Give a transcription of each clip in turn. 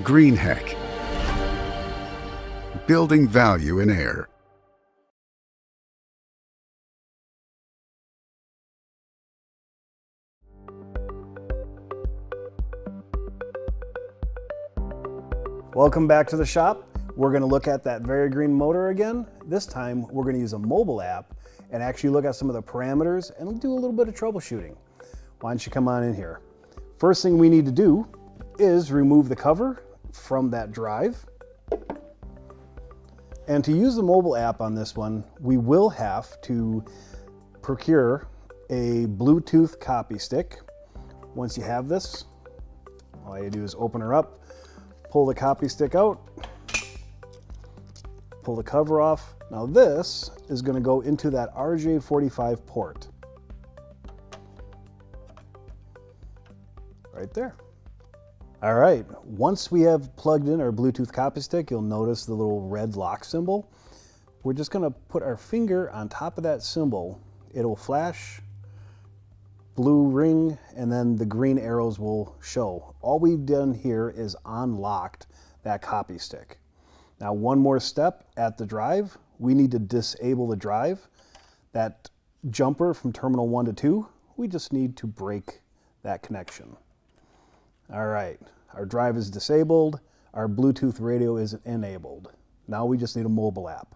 Greenheck, building value in air. Welcome back to the shop. We're going to look at that Vari Green motor again. This time we're going to use a mobile app and actually look at some of the parameters and do a little bit of troubleshooting. Why don't you come on in here? First thing we need to do is remove the cover from that drive. And to use the mobile app on this one, we will have to procure a Bluetooth copy stick. Once you have this, all you do is open her up, pull the copy stick out, pull the cover off. Now this is going to go into that RJ45 port. Right there. All right, once we have plugged in our Bluetooth copy stick, you'll notice the little red lock symbol. We're just going to put our finger on top of that symbol. It'll flash, blue ring, and then the green arrows will show. All we've done here is unlocked that copy stick. Now one more step at the drive, we need to disable the drive. That jumper from terminal 1 to 2, we just need to break that connection. All right, our drive is disabled, our Bluetooth radio is enabled. Now we just need a mobile app.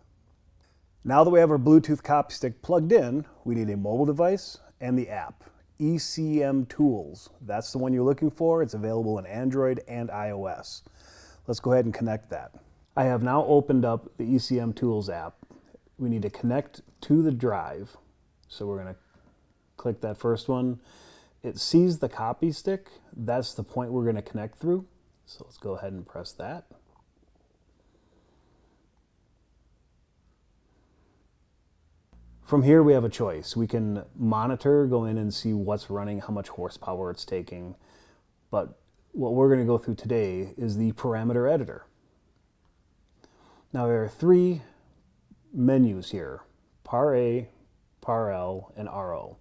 Now that we have our Bluetooth copy stick plugged in, we need a mobile device and the app. ECM Tools, that's the one you're looking for. It's available in Android and iOS. Let's go ahead and connect that. I have now opened up the ECM Tools app. We need to connect to the drive. So we're going to click that first one. It sees the copy stick. That's the point we're going to connect through. So let's go ahead and press that. From here we have a choice. We can monitor, go in and see what's running, how much horsepower it's taking. But what we're going to go through today is the parameter editor. Now there are 3 menus here: par A, par L, and RO.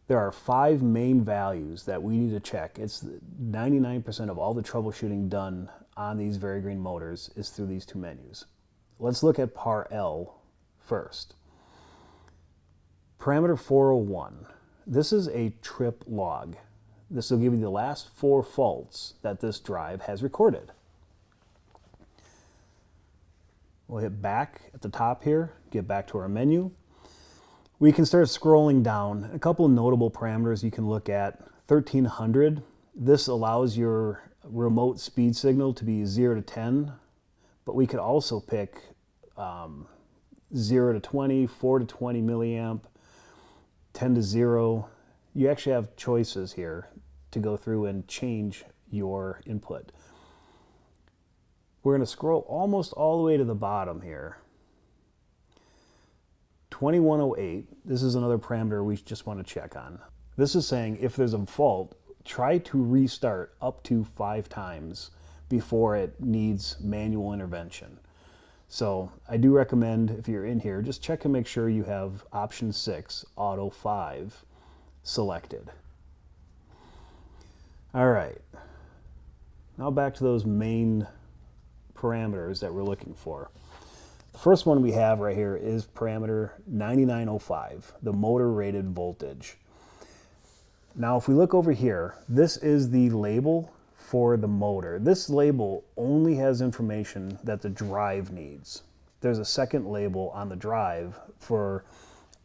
There are 5 main values that we need to check. It's 99% of all the troubleshooting done on these Vari Green motors is through these 2 menus. Let's look at par L first. Parameter 401. This is a trip log. This will give you the last 4 faults that this drive has recorded. We'll hit back at the top here, get back to our menu. We can start scrolling down. A couple of notable parameters you can look at. 1300, this allows your remote speed signal to be 0 to 10, but we could also pick 0 to 20, 4 to 20 milliamp, 10 to 0. You actually have choices here to go through and change your input. We're going to scroll almost all the way to the bottom here. 2108, this is another parameter we just want to check on. This is saying if there's a fault, try to restart up to 5 times before it needs manual intervention. So I do recommend, if you're in here, just check and make sure you have option 6, auto 5, selected. All right, now back to those main parameters that we're looking for. The first one we have right here is parameter 9905, the motor rated voltage. Now if we look over here, this is the label for the motor. This label only has information that the drive needs. There's a second label on the drive for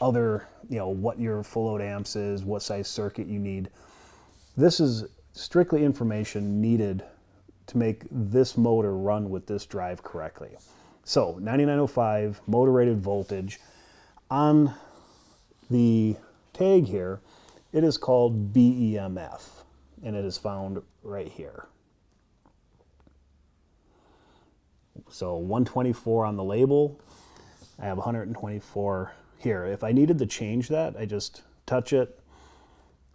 other, what your full load amps is, what size circuit you need. This is strictly information needed to make this motor run with this drive correctly. So 9905 motor rated voltage. On the tag here, it is called BEMF, and it is found right here. So 124 on the label. I have 124 here. If I needed to change that, I just touch it,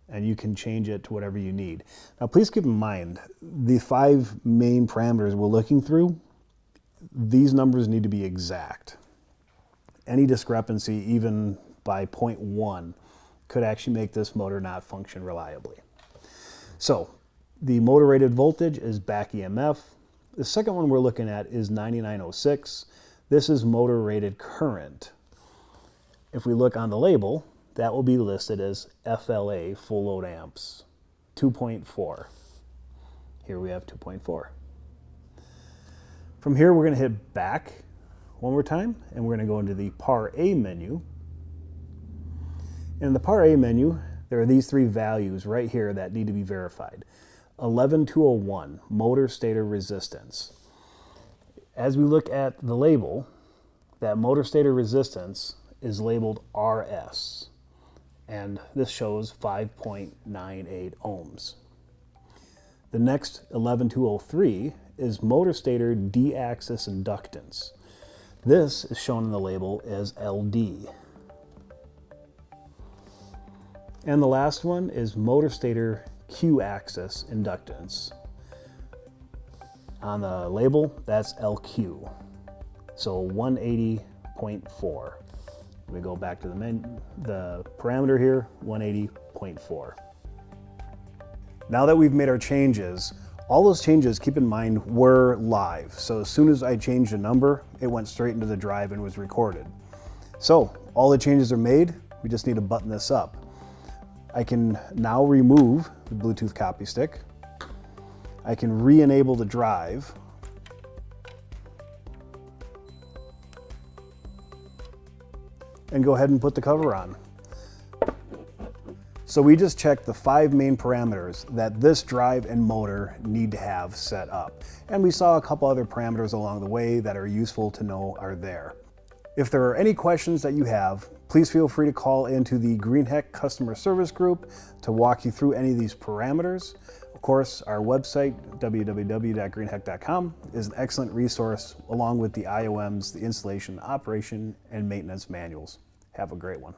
and you can change it to whatever you need. Now please keep in mind, the 5 main parameters we're looking through, these numbers need to be exact. Any discrepancy, even by 0.1, could actually make this motor not function reliably. So The motor rated voltage is back EMF. The second one we're looking at is 9906. This is motor rated current. If we look on the label, that will be listed as FLA, full load amps, 2.4. Here we have 2.4. From here, we're going to hit back one more time, and we're going to go into the PAR A menu. In the PAR A menu, there are these three values right here that need to be verified. 11201, motor stator resistance. As we look at the label, that motor stator resistance is labeled RS, and this shows 5.98 ohms. The next 11203 is motor stator D-axis inductance. This is shown in the label as LD. And the last one is motor stator Q-axis inductance. On the label, that's LQ. So 180.4. We go back to the parameter here, 180.4. Now that we've made our changes, all those changes, keep in mind, were live. So as soon as I changed a number, it went straight into the drive and was recorded. So all the changes are made, we just need to button this up. I can now remove the Bluetooth copy stick. I can re-enable the drive. And go ahead and put the cover on. So we just checked the 5 main parameters that this drive and motor need to have set up. And we saw a couple other parameters along the way that are useful to know are there. If there are any questions that you have, please feel free to call into the Greenheck customer service group to walk you through any of these parameters. Of course, our website, www.greenheck.com, is an excellent resource along with the IOMs, the installation, operation, and maintenance manuals. Have a great one.